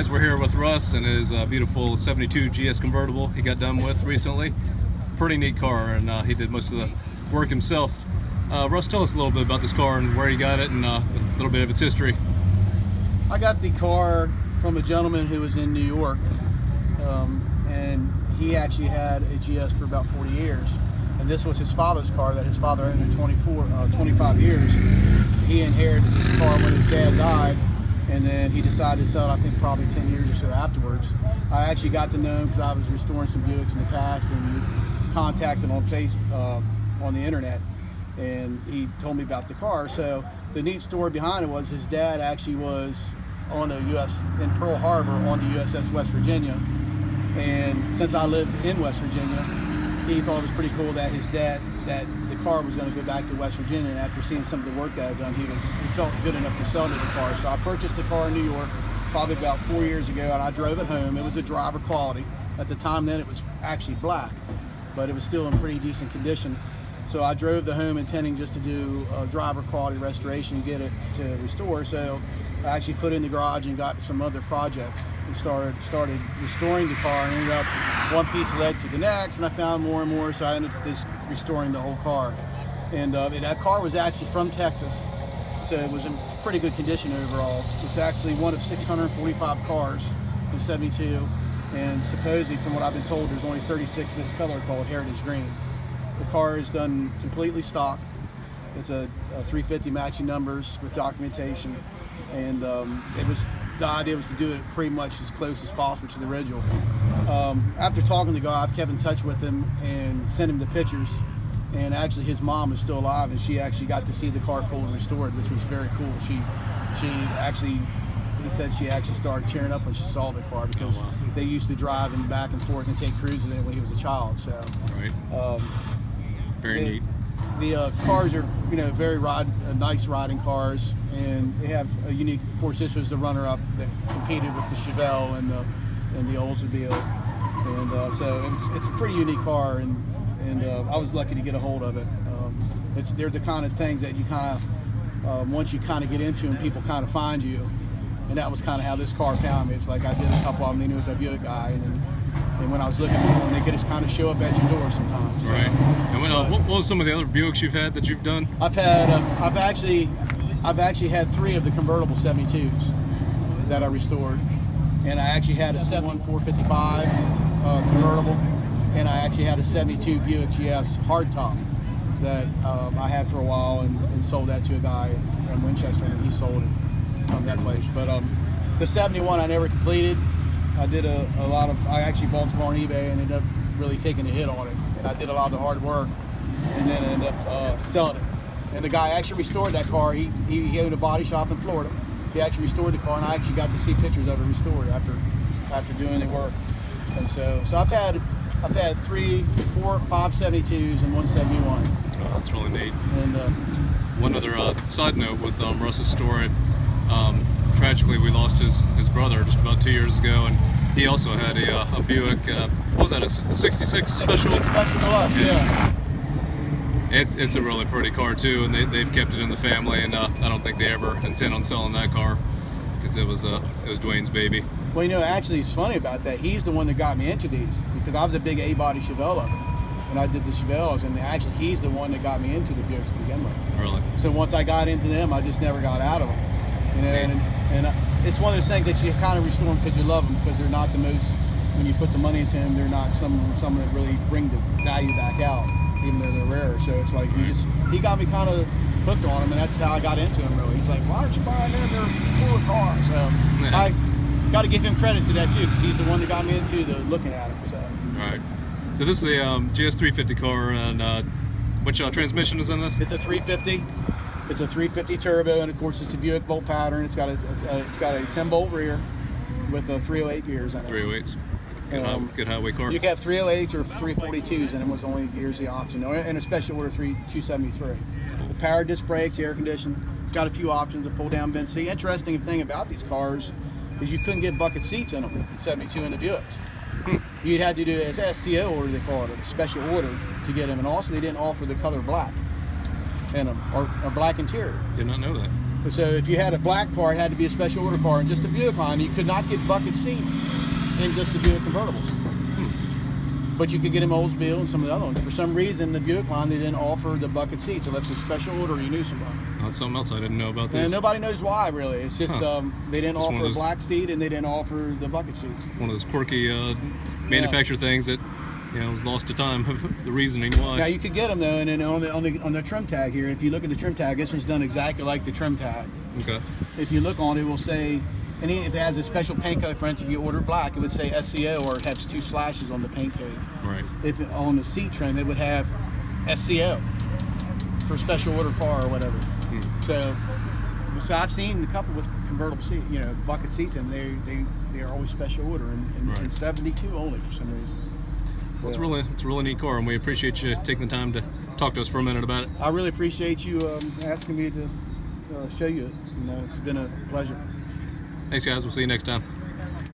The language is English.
guys, we're here with Russ and his beautiful 72 GS Convertible he got done with recently. Pretty neat car, and he did most of the work himself. Russ, tell us a little bit about this car and where you got it and a little bit of its history. I got the car from a gentleman who was in New York, and he actually had a GS for about 40 years. And this was his father's car that his father owned in 25 years. He inherited the car when his dad died, and then he decided to sell it, I think probably 10 years or so afterwards. I actually got to know him because I was restoring some Buicks in the past, and we contacted on on the internet, and he told me about the car. So the neat story behind it was his dad actually was on the in Pearl Harbor on the USS West Virginia, and since I lived in West Virginia, he thought it was pretty cool that that the car was going to go back to West Virginia, and after seeing some of the work that I'd done, he felt good enough to sell me the car. So I purchased the car in New York probably about 4 years ago, and I drove it home. It was a driver quality. At the time then it was actually black, but it was still in pretty decent condition. So I drove the home intending just to do a driver quality restoration and get it to restore. So I actually put it in the garage and got some other projects and started restoring the car, and ended up one piece led to the next, and I found more and more, so I ended up just restoring the whole car. And that car was actually from Texas, so it was in pretty good condition overall. It's actually one of 645 cars in 72, and supposedly from what I've been told there's only 36 this color called Heritage Green. The car is done completely stock. It's a 350 matching numbers with documentation, and the idea was to do it pretty much as close as possible to the original. After talking to the guy, I've kept in touch with him and sent him the pictures, and actually his mom is still alive, and she actually got to see the car fully restored, which was very cool. He said she actually started tearing up when she saw the car, because they used to drive him back and forth and take cruises in it when he was a child. So right. Very neat. The cars are, very nice riding cars, and they have a unique. Of course, this was the runner-up that competed with the Chevelle and the Oldsmobile, and so it's a pretty unique car, and I was lucky to get a hold of it. They're the kind of things that you kind of once you kind of get into them, people kind of find you, and that was kind of how this car found me. It's like I did a couple of them. They knew it was a Buick guy, and when I was looking for them, they could just kind of show up at your door sometimes. So, right. And what was some of the other Buicks you've had that you've done? I've actually had 3 of the Convertible 72s that I restored, and I actually had a 455 Convertible, and I actually had a 72 Buick GS hardtop that I had for a while, and sold that to a guy in Winchester, and he sold it from that place. But the 71 I never completed. I did I actually bought the car on eBay and ended up really taking a hit on it. And I did a lot of the hard work, and then ended up selling it. And the guy actually restored that car. He owned a body shop in Florida. He actually restored the car, and I actually got to see pictures of it restored after doing the work. And so I've had 3, 4, 5 72s and 1 71. Oh, that's really neat. And one other side note with Russ's story. Tragically, we lost his brother just about 2 years ago, and he also had a Buick. What was that? A 66 Special? 66 Special Deluxe, yeah. It's a really pretty car too, and they've kept it in the family, and I don't think they ever intend on selling that car, because it was Dwayne's baby. Well, actually, it's funny about that. He's the one that got me into these, because I was a big A-body Chevelle lover, and I did the Chevelles, and actually he's the one that got me into the Buicks to begin with. Really? So once I got into them, I just never got out of them. And it's one of those things that you kind of restore them because you love them, because they're not the most, when you put the money into them, they're not some that really bring the value back out, even though they're rare. So it's like he got me kind of hooked on them, and that's how I got into them really. He's like, why aren't you buying them? They're cooler cars. So I got to give him credit to that too, because he's the one that got me into looking at them. So. Right. So this is the GS 350 car, and which transmission is in this? It's a 350. It's a 350 turbo, and of course it's the Buick bolt pattern. It's got a 10-bolt rear with 308 gears in it. 308s. Good highway car. You can have 308s or 342s, and it was only gears the option, and a special order 273. The power disc brakes, air conditioning. It's got a few options, a fold-down bench seat. Interesting thing about these cars is you couldn't get bucket seats in them in 72 in the Buicks. You'd had to do an SCO order, they call it, a special order to get them, and also they didn't offer the color black in them, or black interior. Did not know that. So if you had a black car, it had to be a special order car, and just a Buick line, you could not get bucket seats in just the Buick convertibles. But you could get them Oldsmobile and some of the other ones. For some reason, the Buick line, they didn't offer the bucket seats unless it's a special order or you knew somebody. That's something else I didn't know about this. And nobody knows why, really. It's just they didn't offer a black seat and they didn't offer the bucket seats. One of those quirky manufacturer things that was lost to time of the reasoning why. Now you could get them though, and then on the trim tag here, if you look at the trim tag, this one's done exactly like the trim tag. Okay. If you look on it, will say, and if it has a special paint code, for instance, if you order black, it would say SCO, or it has 2 slashes on the paint code. Right. If on the seat trim, it would have SCO for special order car or whatever. So I've seen a couple with convertible seat, bucket seats, and they are always special order, and 72 only for some reason. So, it's a really neat car, and we appreciate you taking the time to talk to us for a minute about it. I really appreciate you asking me to show you it. It's been a pleasure. Thanks, guys. We'll see you next time.